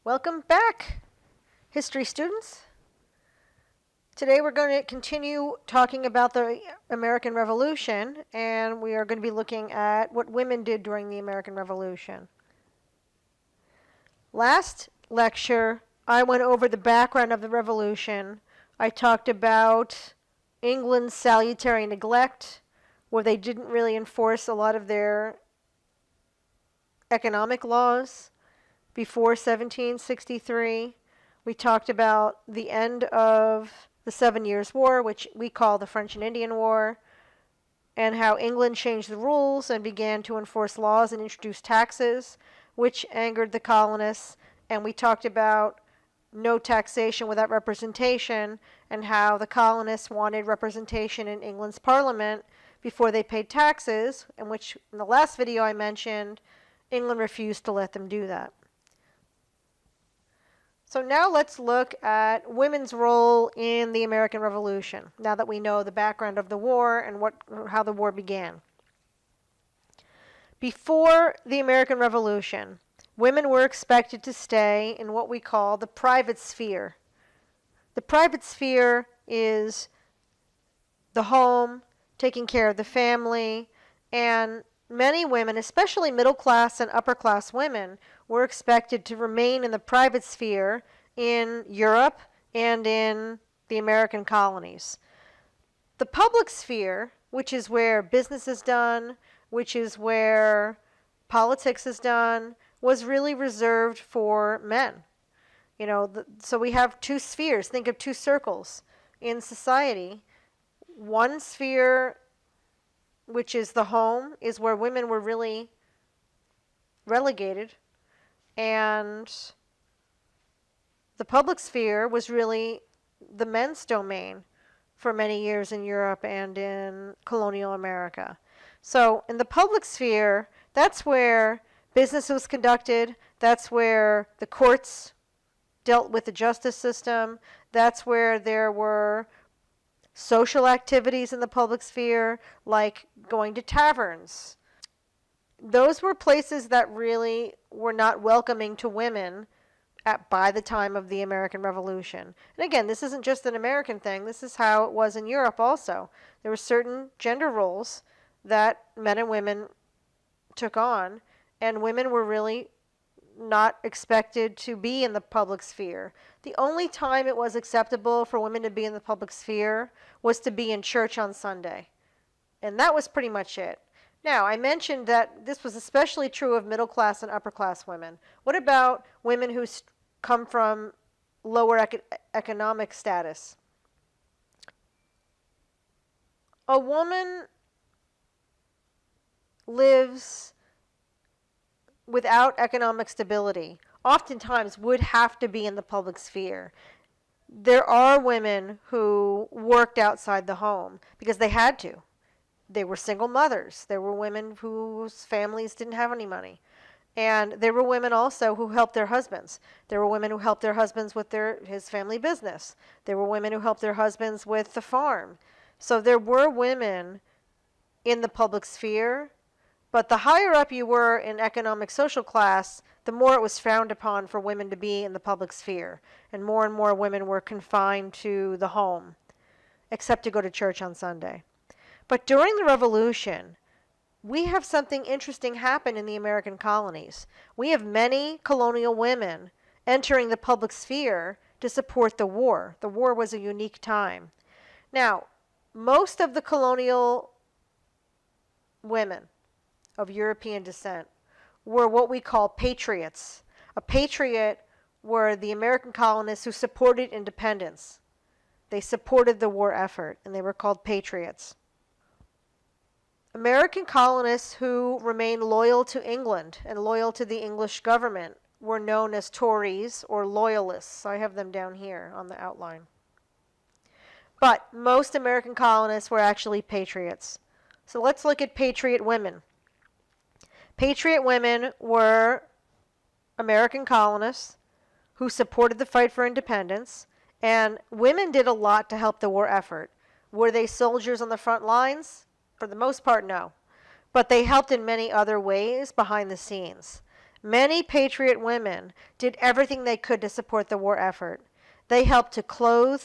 Welcome back, history students. Today we're going to continue talking about the American Revolution, and we are going to be looking at what women did during the American Revolution. Last lecture, I went over the background of the Revolution. I talked about England's salutary neglect, where they didn't really enforce a lot of their economic laws before 1763. We talked about the end of the 7 Years' War, which we call the French and Indian War, and how England changed the rules and began to enforce laws and introduce taxes, which angered the colonists. And we talked about no taxation without representation, and how the colonists wanted representation in England's parliament before they paid taxes, in which in the last video I mentioned, England refused to let them do that. So now let's look at women's role in the American Revolution, now that we know the background of the war and how the war began. Before the American Revolution, women were expected to stay in what we call the private sphere. The private sphere is the home, taking care of the family, and many women, especially middle class and upper class women, were expected to remain in the private sphere in Europe and in the American colonies. The public sphere, which is where business is done, which is where politics is done, was really reserved for men. So we have two spheres. Think of two circles in society. One sphere, which is the home, is where women were really relegated, and the public sphere was really the men's domain for many years in Europe and in colonial America. So in the public sphere, that's where business was conducted, that's where the courts dealt with the justice system, that's where there were social activities in the public sphere, like going to taverns. Those were places that really were not welcoming to women by the time of the American Revolution. And again, this isn't just an American thing. This is how it was in Europe also. There were certain gender roles that men and women took on, and women were really not expected to be in the public sphere. The only time it was acceptable for women to be in the public sphere was to be in church on Sunday. And that was pretty much it. Now, I mentioned that this was especially true of middle class and upper class women. What about women who come from lower economic status? A woman lives without economic stability, oftentimes would have to be in the public sphere. There are women who worked outside the home because they had to. They were single mothers. There were women whose families didn't have any money. And there were women also who helped their husbands. There were women who helped their husbands with his family business. There were women who helped their husbands with the farm. So there were women in the public sphere, but the higher up you were in economic social class, the more it was frowned upon for women to be in the public sphere. And more women were confined to the home, except to go to church on Sunday. But during the Revolution, we have something interesting happen in the American colonies. We have many colonial women entering the public sphere to support the war. The war was a unique time. Now, most of the colonial women of European descent were what we call patriots. A patriot were the American colonists who supported independence. They supported the war effort, and they were called patriots. American colonists who remained loyal to England and loyal to the English government were known as Tories or Loyalists. I have them down here on the outline. But most American colonists were actually patriots. So let's look at patriot women. Patriot women were American colonists who supported the fight for independence, and women did a lot to help the war effort. Were they soldiers on the front lines? For the most part, no. But they helped in many other ways behind the scenes. Many patriot women did everything they could to support the war effort. They helped to clothe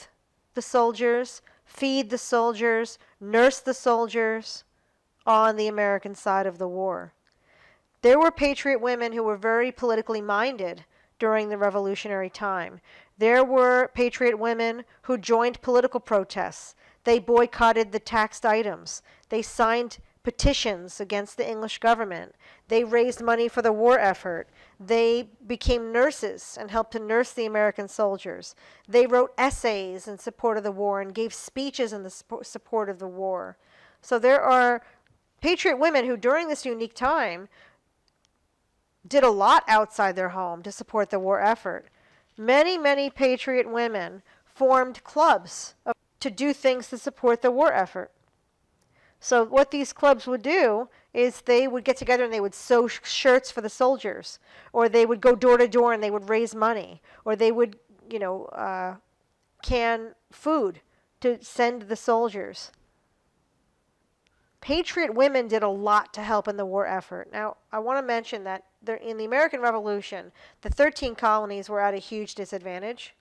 the soldiers, feed the soldiers, nurse the soldiers on the American side of the war. There were patriot women who were very politically minded during the revolutionary time. There were patriot women who joined political protests. They boycotted the taxed items. They signed petitions against the English government. They raised money for the war effort. They became nurses and helped to nurse the American soldiers. They wrote essays in support of the war and gave speeches in the support of the war. So there are patriot women who, during this unique time, did a lot outside their home to support the war effort. Many, many patriot women formed clubs to do things to support the war effort. So what these clubs would do is they would get together and they would sew shirts for the soldiers, or they would go door to door and they would raise money, or they would, can food to send the soldiers. Patriot women did a lot to help in the war effort. Now, I want to mention that in the American Revolution, the 13 colonies were at a huge disadvantage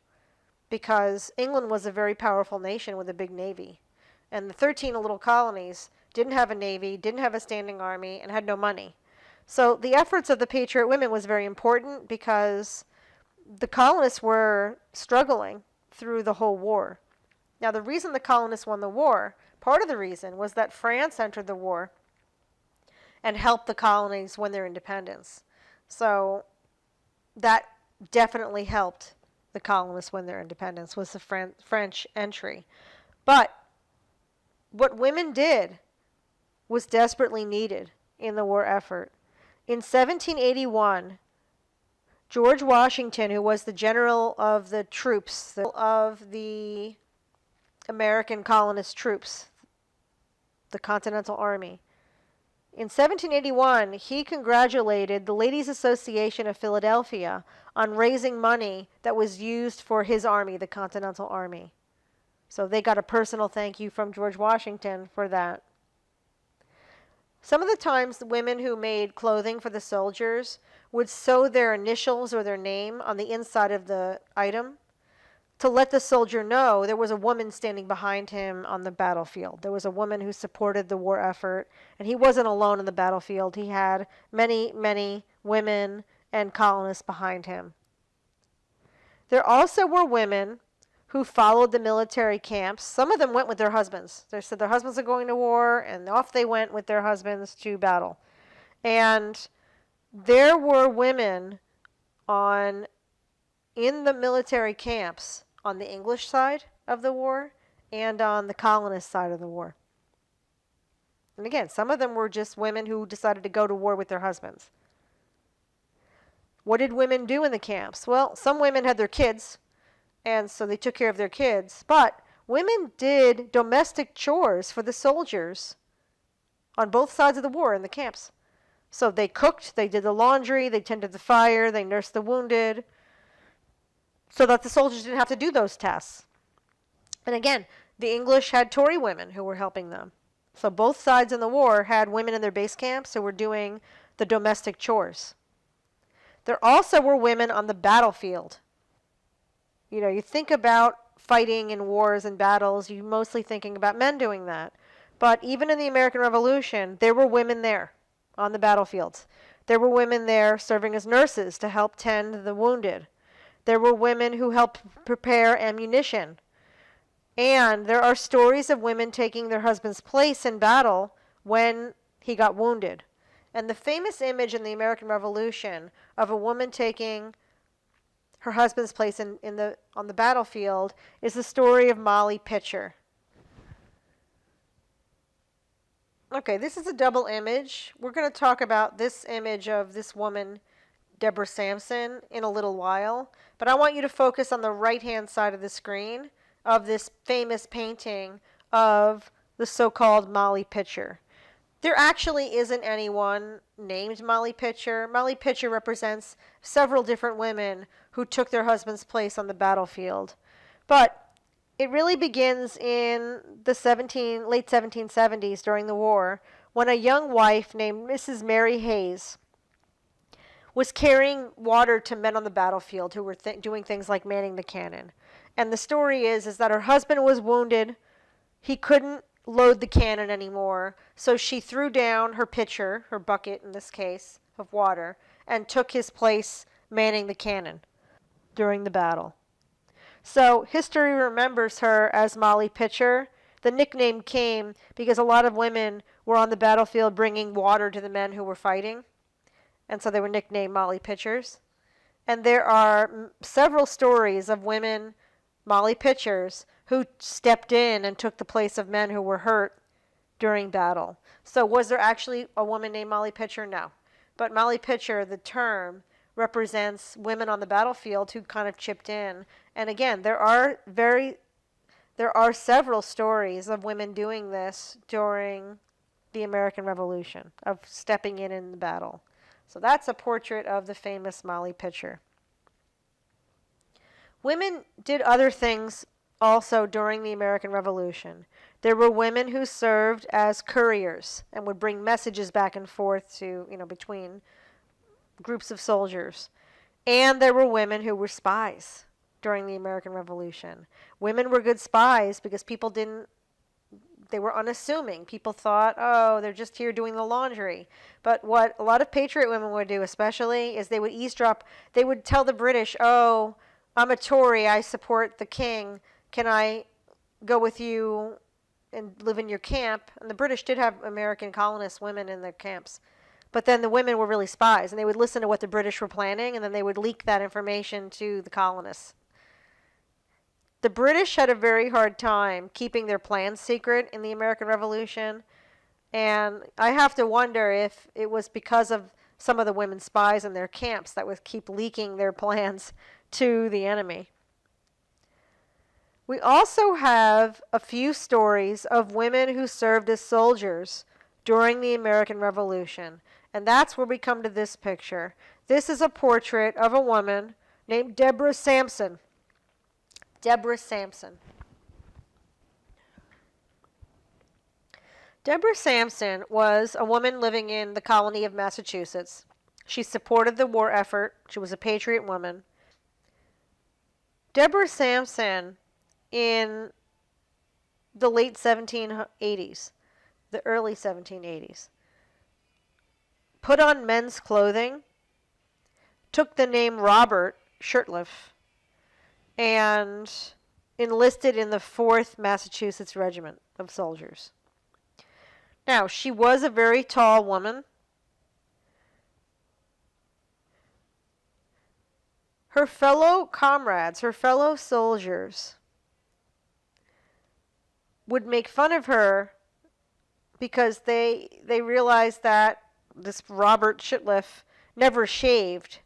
because England was a very powerful nation with a big navy. And the 13 little colonies didn't have a navy, didn't have a standing army, and had no money. So the efforts of the patriot women was very important because the colonists were struggling through the whole war. Now, the reason the colonists won the war, part of the reason, was that France entered the war and helped the colonies win their independence. So that definitely helped the colonists win their independence, was the French entry. But what women did was desperately needed in the war effort. In 1781, George Washington, who was the general of the troops, of the American colonist troops, the Continental Army, in 1781, he congratulated the Ladies' Association of Philadelphia on raising money that was used for his army, the Continental Army. So they got a personal thank you from George Washington for that. Some of the times, the women who made clothing for the soldiers would sew their initials or their name on the inside of the item to let the soldier know there was a woman standing behind him on the battlefield. There was a woman who supported the war effort, and he wasn't alone in the battlefield. He had many, many women and colonists behind him. There also were women who followed the military camps. Some of them went with their husbands. They said their husbands are going to war, and off they went with their husbands to battle. And there were women in the military camps on the English side of the war and on the colonist side of the war. And again, some of them were just women who decided to go to war with their husbands. What did women do in the camps? Well, some women had their kids, and so they took care of their kids. But women did domestic chores for the soldiers on both sides of the war in the camps. So they cooked, they did the laundry, they tended the fire, they nursed the wounded, so that the soldiers didn't have to do those tasks. And again, the English had Tory women who were helping them. So both sides in the war had women in their base camps who were doing the domestic chores. There also were women on the battlefield. You think about fighting in wars and battles, you're mostly thinking about men doing that. But even in the American Revolution, there were women there on the battlefields. There were women there serving as nurses to help tend the wounded. There were women who helped prepare ammunition. And there are stories of women taking their husband's place in battle when he got wounded. And the famous image in the American Revolution of a woman taking her husband's place on the battlefield is the story of Molly Pitcher. Okay, this is a double image. We're going to talk about this image of this woman, Deborah Sampson, in a little while. But I want you to focus on the right-hand side of the screen of this famous painting of the so-called Molly Pitcher. There actually isn't anyone named Molly Pitcher. Molly Pitcher represents several different women who took their husband's place on the battlefield. But it really begins in the late 1770s during the war when a young wife named Mrs. Mary Hayes was carrying water to men on the battlefield who were doing things like manning the cannon. And the story is that her husband was wounded. He couldn't load the cannon anymore, so she threw down her pitcher, her bucket in this case, of water, and took his place manning the cannon during the battle. So history remembers her as Molly Pitcher. The nickname came because a lot of women were on the battlefield bringing water to the men who were fighting, and so they were nicknamed Molly Pitchers. And there are several stories of women, Molly Pitchers, who stepped in and took the place of men who were hurt during battle. So was there actually a woman named Molly Pitcher? No. But Molly Pitcher, the term, represents women on the battlefield who kind of chipped in. And again, there are several stories of women doing this during the American Revolution, of stepping in the battle. So that's a portrait of the famous Molly Pitcher. Women did other things also during the American Revolution. There were women who served as couriers and would bring messages back and forth to, between groups of soldiers. And there were women who were spies during the American Revolution. Women were good spies because they were unassuming. People thought, oh, they're just here doing the laundry. But what a lot of patriot women would do especially is they would eavesdrop. They would tell the British, oh, I'm a Tory, I support the king. Can I go with you and live in your camp? And the British did have American colonist women in their camps. But then the women were really spies, and they would listen to what the British were planning, and then they would leak that information to the colonists. The British had a very hard time keeping their plans secret in the American Revolution, and I have to wonder if it was because of some of the women spies in their camps that would keep leaking their plans to the enemy. We also have a few stories of women who served as soldiers during the American Revolution. And that's where we come to this picture. This is a portrait of a woman named Deborah Sampson. Deborah Sampson. Deborah Sampson was a woman living in the colony of Massachusetts. She supported the war effort. She was a patriot woman. Deborah Sampson, in the late 1780s, the early 1780s, put on men's clothing, took the name Robert Shirtliff, and enlisted in the 4th Massachusetts Regiment of Soldiers. Now, she was a very tall woman. Her fellow comrades, her fellow soldiers, would make fun of her because they realized that this Robert Shirtliff never shaved,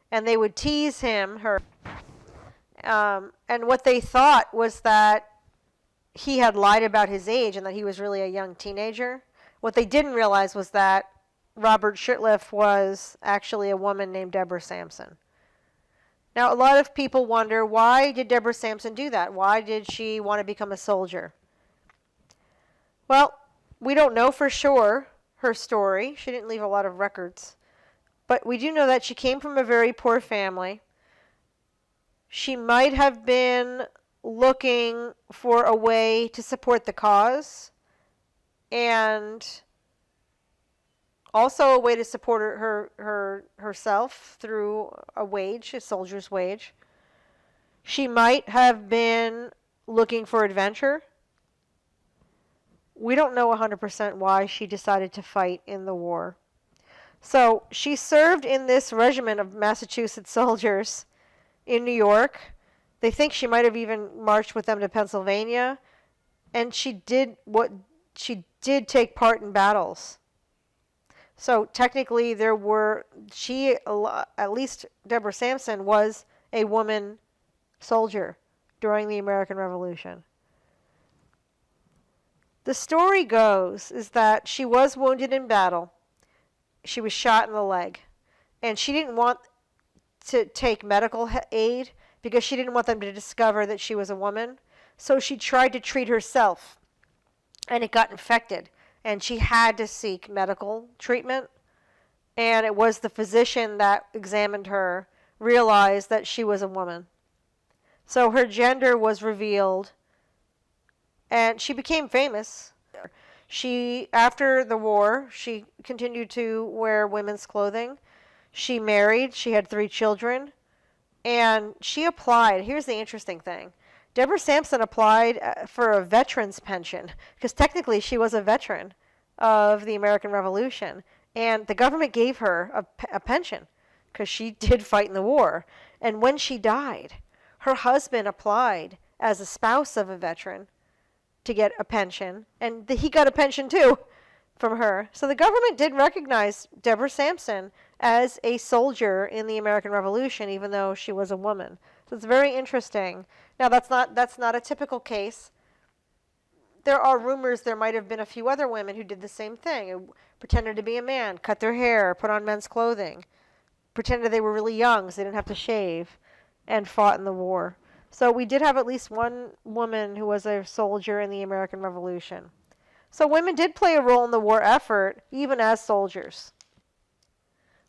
and they would tease her. And what they thought was that he had lied about his age and that he was really a young teenager. What they didn't realize was that Robert Shirtliff was actually a woman named Deborah Sampson. Now, a lot of people wonder, why did Deborah Sampson do that? Why did she want to become a soldier? Well, we don't know for sure her story. She didn't leave a lot of records. But we do know that she came from a very poor family. She might have been looking for a way to support the cause, and also a way to support herself through a wage, a soldier's wage. She might have been looking for adventure. We don't know 100% why she decided to fight in the war. So she served in this regiment of Massachusetts soldiers in New York. They think she might have even marched with them to Pennsylvania. And she did take part in battles. So technically at least Deborah Sampson was a woman soldier during the American Revolution. The story goes is that she was wounded in battle. She was shot in the leg. And she didn't want to take medical aid because she didn't want them to discover that she was a woman. So she tried to treat herself. And it got infected. And she had to seek medical treatment. and it was the physician that examined her, realized that she was a woman. So her gender was revealed, and she became famous. She, after the war, she continued to wear women's clothing. She married, she had 3 children, and she applied. Here's the interesting thing. Deborah Sampson applied for a veteran's pension, because technically she was a veteran of the American Revolution, and the government gave her a pension because she did fight in the war. And when she died, her husband applied as a spouse of a veteran to get a pension, and he got a pension too from her. So the government did recognize Deborah Sampson as a soldier in the American Revolution, even though she was a woman. So it's very interesting. Now that's not a typical case. There are rumors there might have been a few other women who did the same thing, who pretended to be a man, cut their hair, put on men's clothing, pretended they were really young so they didn't have to shave, and fought in the war. So we did have at least one woman who was a soldier in the American Revolution. So women did play a role in the war effort, even as soldiers.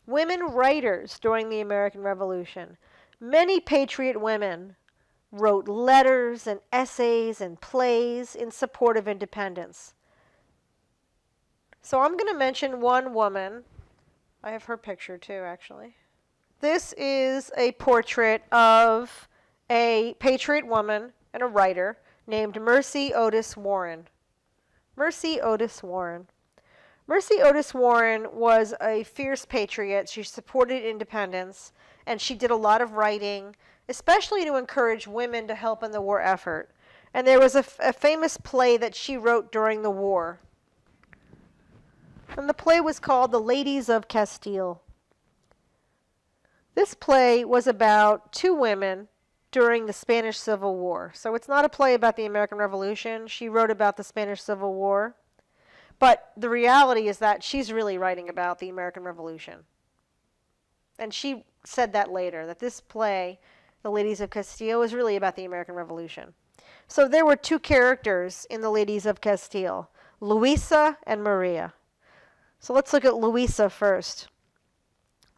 Women writers during the American Revolution. Many patriot women wrote letters and essays and plays in support of independence. So I'm going to mention one woman. I have her picture too, actually. This is a portrait of a patriot woman and a writer named Mercy Otis Warren. Mercy Otis Warren. Mercy Otis Warren was a fierce patriot. She supported independence, and she did a lot of writing, especially to encourage women to help in the war effort. And there was a famous play that she wrote during the war. And the play was called The Ladies of Castile. This play was about 2 women during the Spanish Civil War. So it's not a play about the American Revolution. She wrote about the Spanish Civil War. But the reality is that she's really writing about the American Revolution. And she said that later, that this play, The Ladies of Castile, is really about the American Revolution. So there were 2 characters in The Ladies of Castile, Louisa and Maria. So let's look at Louisa first.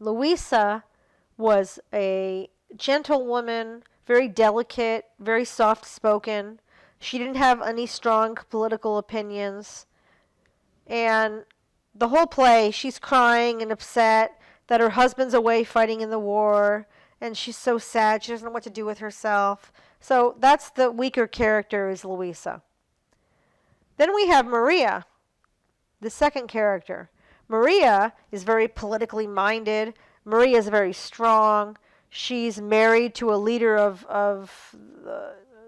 Louisa was a gentle woman, very delicate, very soft-spoken. She didn't have any strong political opinions. And the whole play, she's crying and upset that her husband's away fighting in the war, and she's so sad, she doesn't know what to do with herself. So that's the weaker character, is Louisa. Then we have Maria, the second character. Maria is very politically minded. Maria is very strong. She's married to a leader of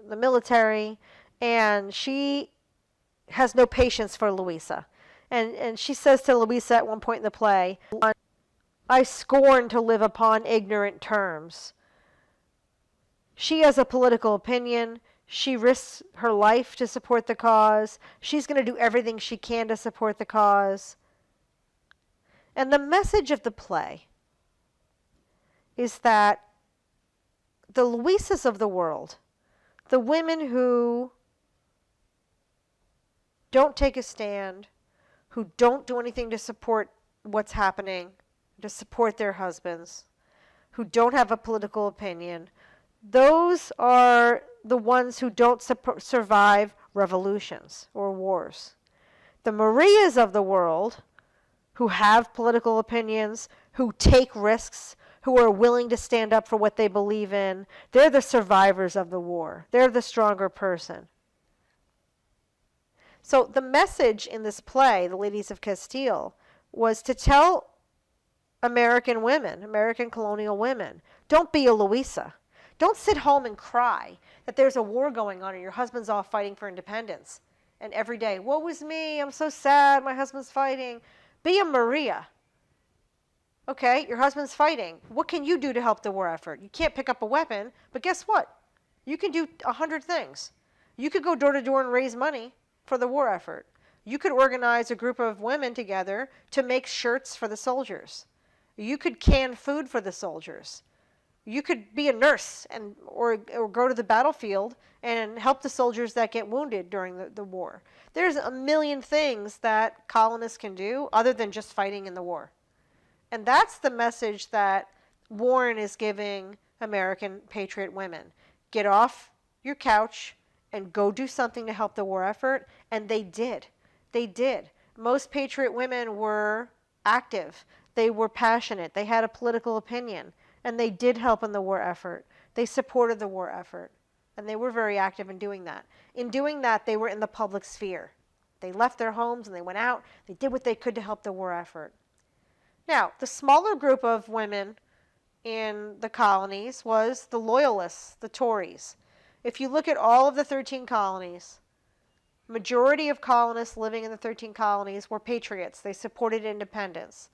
the military, and she has no patience for Louisa. And she says to Louisa at one point in the play, I scorn to live upon ignorant terms. She has a political opinion. She risks her life to support the cause. She's going to do everything she can to support the cause. And the message of the play is that the Louisas of the world, the women who don't take a stand, who don't do anything to support what's happening, to support their husbands, who don't have a political opinion, those are the ones who don't survive revolutions or wars. The Marias of the world, who have political opinions, who take risks, who are willing to stand up for what they believe in, they're the survivors of the war. They're the stronger person. So the message in this play, The Ladies of Castile, was to tell American women, American colonial women, don't be a Louisa. Don't sit home and cry that there's a war going on and your husband's off fighting for independence. And every day, woe is me, I'm so sad, my husband's fighting. Be a Maria. Okay, your husband's fighting. What can you do to help the war effort? You can't pick up a weapon, but guess what? You can do 100 things. You could go door to door and raise money for the war effort. You could organize a group of women together to make shirts for the soldiers. You could can food for the soldiers. You could be a nurse or go to the battlefield and help the soldiers that get wounded during the war. There's a million things that colonists can do other than just fighting in the war. And that's the message that Warren is giving American patriot women. Get off your couch and go do something to help the war effort. And they did. They did. Most patriot women were active. They were passionate. They had a political opinion. And they did help in the war effort. They supported the war effort. And they were very active in doing that. In doing that, they were in the public sphere. They left their homes and they went out. They did what they could to help the war effort. Now, the smaller group of women in the colonies was the Loyalists, the Tories. If you look at all of the 13 colonies, majority of colonists living in the 13 colonies were patriots. They supported independence.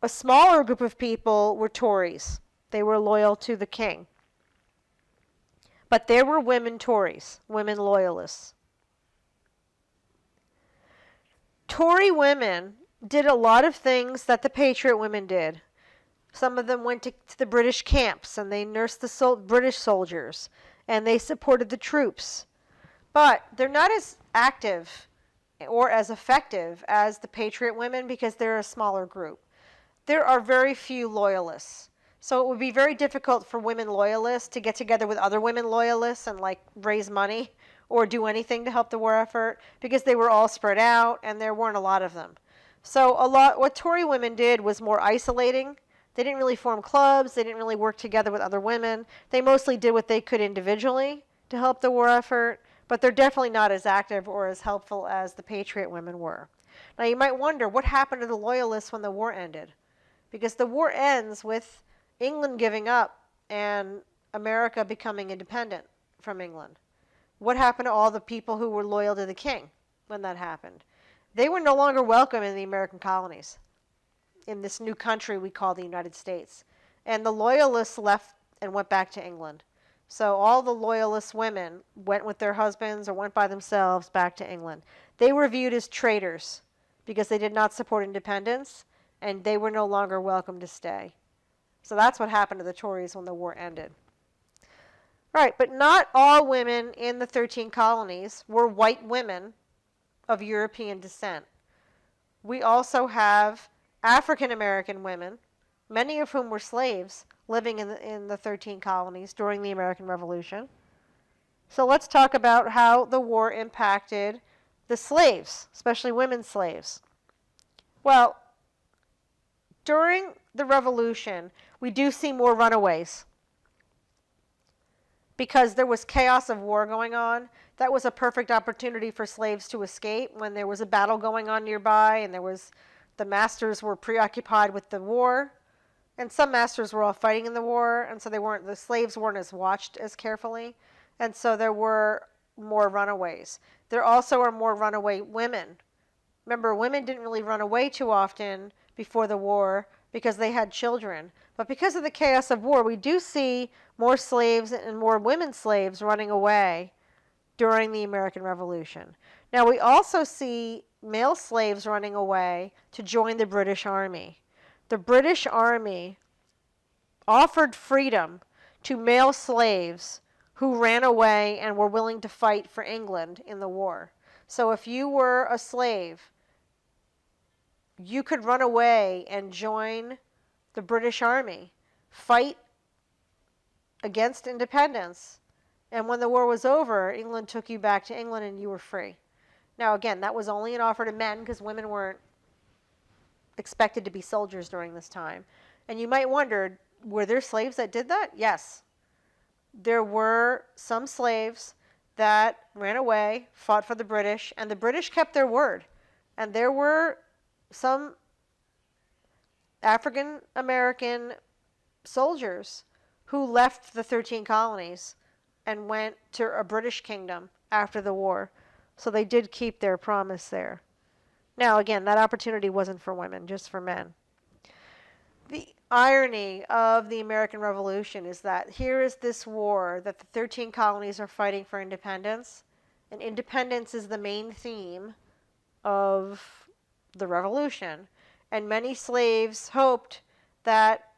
A smaller group of people were Tories. They were loyal to the king. But there were women Tories, women loyalists. Tory women did a lot of things that the patriot women did. Some of them went to the British camps and they nursed the British soldiers and they supported the troops. But they're not as active or as effective as the patriot women because they're a smaller group. There are very few loyalists. So it would be very difficult for women loyalists to get together with other women loyalists and like raise money or do anything to help the war effort because they were all spread out and there weren't a lot of them. So what Tory women did was more isolating. They didn't really form clubs. They didn't really work together with other women. They mostly did what they could individually to help the war effort, but they're definitely not as active or as helpful as the patriot women were. Now you might wonder what happened to the loyalists when the war ended, because the war ends with England giving up and America becoming independent from England. What happened to all the people who were loyal to the king when that happened? They were no longer welcome in the American colonies, in this new country we call the United States. And the loyalists left and went back to England. So all the loyalist women went with their husbands or went by themselves back to England. They were viewed as traitors because they did not support independence and they were no longer welcome to stay. So that's what happened to the Tories when the war ended. Right, but not all women in the 13 colonies were white women of European descent. We also have African American women, many of whom were slaves, living in the 13 colonies during the American Revolution. So let's talk about how the war impacted the slaves, especially women slaves. Well, during the Revolution, we do see more runaways. Because there was chaos of war going on, that was a perfect opportunity for slaves to escape when there was a battle going on nearby and the masters were preoccupied with the war. And some masters were all fighting in the war, and so the slaves weren't as watched as carefully. And so there were more runaways. There also are more runaway women. Remember, women didn't really run away too often before the war because they had children. But because of the chaos of war, we do see more slaves and more women slaves running away during the American Revolution. Now, we also see male slaves running away to join the British Army. The British Army offered freedom to male slaves who ran away and were willing to fight for England in the war. So if you were a slave, you could run away and join the British Army, fight against independence, and when the war was over, England took you back to England and you were free. Now again, that was only an offer to men because women weren't expected to be soldiers during this time. And you might wonder, were there slaves that did that? Yes. There were some slaves that ran away, fought for the British, and the British kept their word. And there were some African American soldiers who left the 13 colonies and went to a British kingdom after the war. So they did keep their promise there. Now, again, that opportunity wasn't for women, just for men. The irony of the American Revolution is that here is this war that the 13 colonies are fighting for independence, and independence is the main theme of the revolution. And many slaves hoped that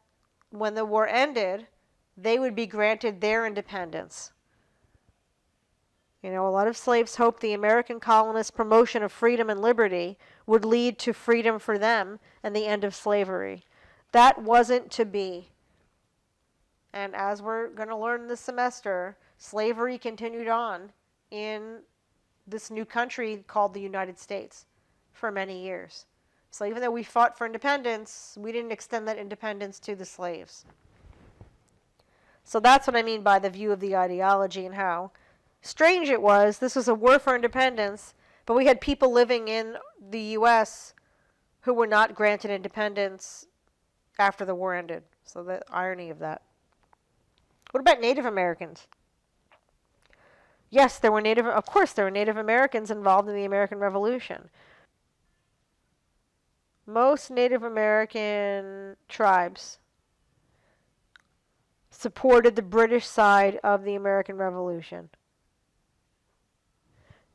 when the war ended, they would be granted their independence. You know, a lot of slaves hoped the American colonists' promotion of freedom and liberty would lead to freedom for them and the end of slavery. That wasn't to be. And as we're going to learn this semester, slavery continued on in this new country called the United States for many years. So even though we fought for independence, we didn't extend that independence to the slaves. So that's what I mean by the view of the ideology and how strange it was. This was a war for independence, but we had people living in the U.S. who were not granted independence after the war ended. So the irony of that. What about Native Americans? Yes, of course there were Native Americans involved in the American Revolution. Most Native American tribes supported the British side of the American Revolution.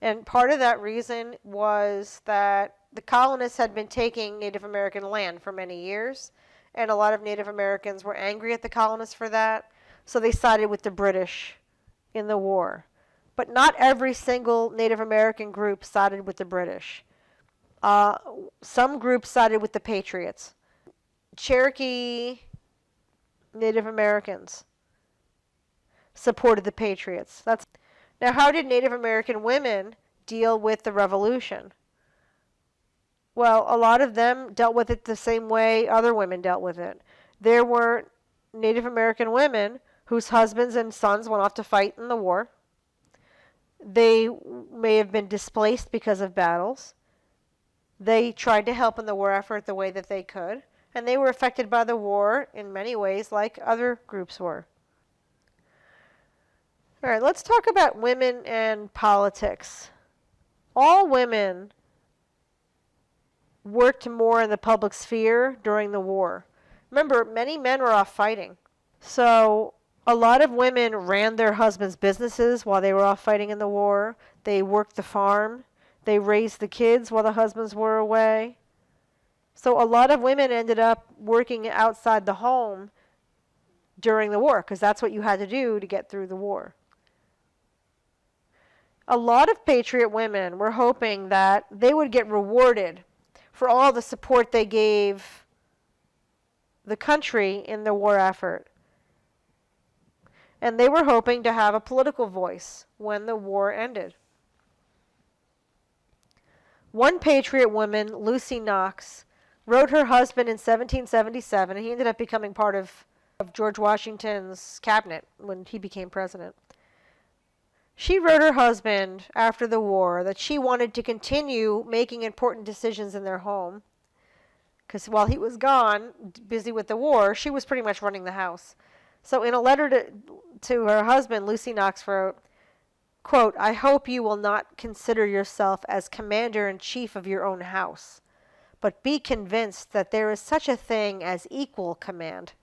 And part of that reason was that the colonists had been taking Native American land for many years, and a lot of Native Americans were angry at the colonists for that, so they sided with the British in the war. But not every single Native American group sided with the British. Some groups sided with the Patriots. Cherokee Native Americans supported the Patriots. Now, how did Native American women deal with the Revolution? Well, a lot of them dealt with it the same way other women dealt with it. There were Native American women whose husbands and sons went off to fight in the war. They may have been displaced because of battles. They tried to help in the war effort the way that they could, and they were affected by the war in many ways like other groups were. All right, let's talk about women and politics. All women worked more in the public sphere during the war. Remember, many men were off fighting. So a lot of women ran their husbands' businesses while they were off fighting in the war. They worked the farm. They raised the kids while the husbands were away. So a lot of women ended up working outside the home during the war because that's what you had to do to get through the war. A lot of patriot women were hoping that they would get rewarded for all the support they gave the country in the war effort. And they were hoping to have a political voice when the war ended. One patriot woman, Lucy Knox, wrote her husband in 1777, and he ended up becoming part of George Washington's cabinet when he became president. She wrote her husband after the war that she wanted to continue making important decisions in their home because while he was gone, busy with the war, she was pretty much running the house. So in a letter to her husband, Lucy Knox wrote, quote, "I hope you will not consider yourself as commander-in-chief of your own house, but be convinced that there is such a thing as equal command."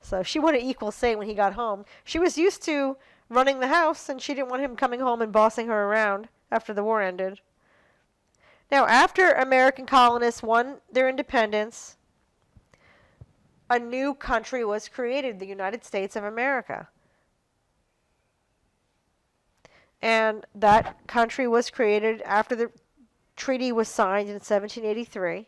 So she wanted equal say when he got home. She was used to running the house, and she didn't want him coming home and bossing her around after the war ended. Now, after American colonists won their independence, a new country was created, the United States of America. And that country was created after the treaty was signed in 1783.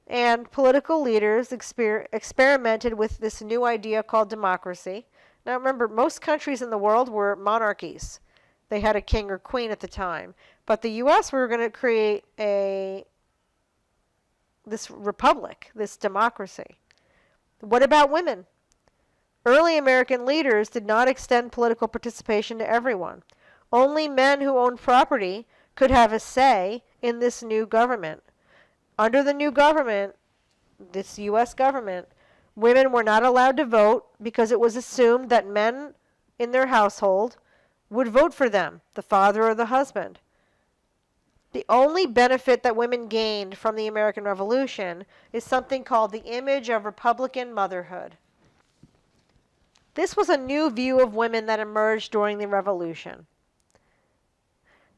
And political leaders experimented with this new idea called democracy. Now remember, most countries in the world were monarchies. They had a king or queen at the time. But the U.S., we were going to create this republic, this democracy. What about women? Early American leaders did not extend political participation to everyone. Only men who owned property could have a say in this new government. Under the new government, this U.S. government, women were not allowed to vote because it was assumed that men in their household would vote for them, the father or the husband. The only benefit that women gained from the American Revolution is something called the image of Republican motherhood. This was a new view of women that emerged during the Revolution.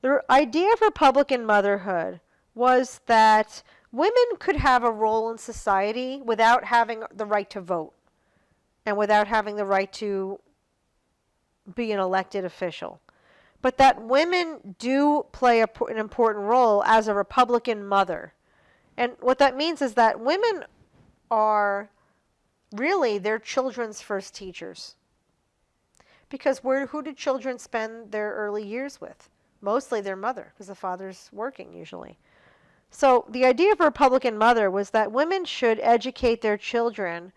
The idea of Republican motherhood was that women could have a role in society without having the right to vote and without having the right to be an elected official. But that women do play an important role as a Republican mother. And what that means is that women are really their children's first teachers. Because who do children spend their early years with? Mostly their mother, because the father's working usually. So the idea of a Republican mother was that women should educate their children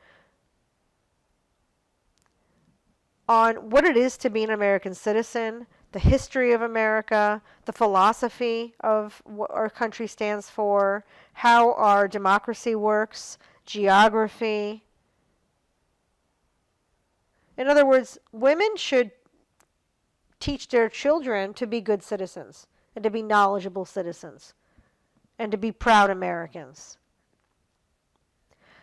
on what it is to be an American citizen, the history of America, the philosophy of what our country stands for, how our democracy works, geography. In other words, women should teach their children to be good citizens and to be knowledgeable citizens and to be proud Americans.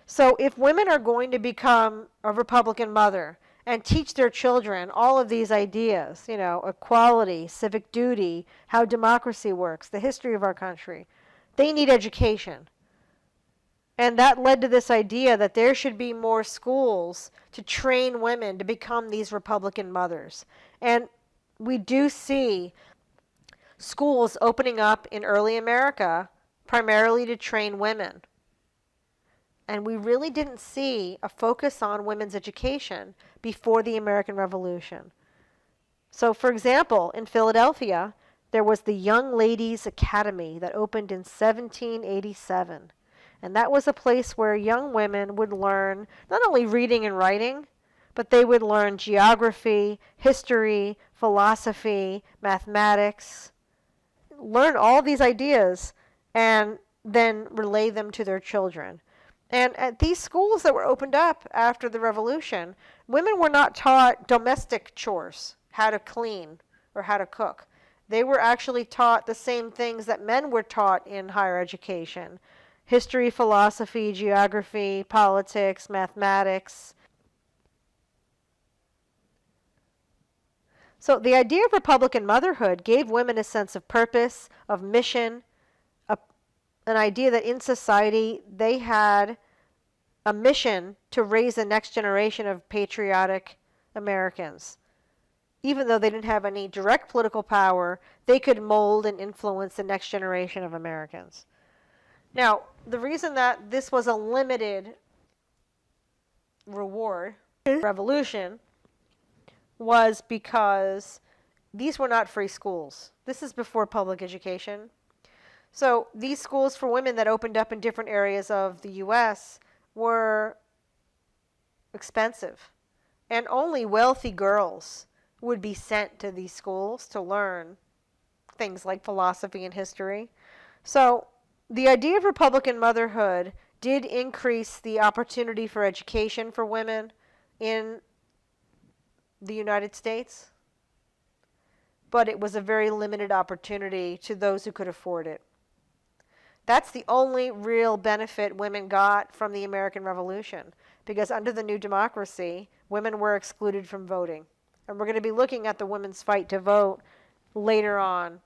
So if women are going to become a Republican mother and teach their children all of these ideas, equality, civic duty, how democracy works, the history of our country, they need education. And that led to this idea that there should be more schools to train women to become these Republican mothers. And we do see schools opening up in early America primarily to train women. And we really didn't see a focus on women's education before the American Revolution. So, for example, in Philadelphia, there was the Young Ladies Academy that opened in 1787. And that was a place where young women would learn not only reading and writing, but they would learn geography, history, philosophy, mathematics, learn all these ideas, and then relay them to their children. And at these schools that were opened up after the Revolution, women were not taught domestic chores, how to clean or how to cook. They were actually taught the same things that men were taught in higher education: history, philosophy, geography, politics, mathematics. So the idea of Republican motherhood gave women a sense of purpose, of mission, an idea that in society they had a mission to raise the next generation of patriotic Americans. Even though they didn't have any direct political power, they could mold and influence the next generation of Americans. Now, the reason that this was a limited reward revolution was because these were not free schools. This is before public education. So these schools for women that opened up in different areas of the U.S. were expensive. And only wealthy girls would be sent to these schools to learn things like philosophy and history. So the idea of Republican motherhood did increase the opportunity for education for women in the United States, but it was a very limited opportunity to those who could afford it. That's the only real benefit women got from the American Revolution, because under the new democracy, women were excluded from voting. And we're going to be looking at the women's fight to vote later on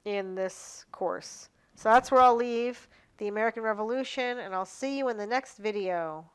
in this course. So that's where I'll leave the American Revolution, and I'll see you in the next video.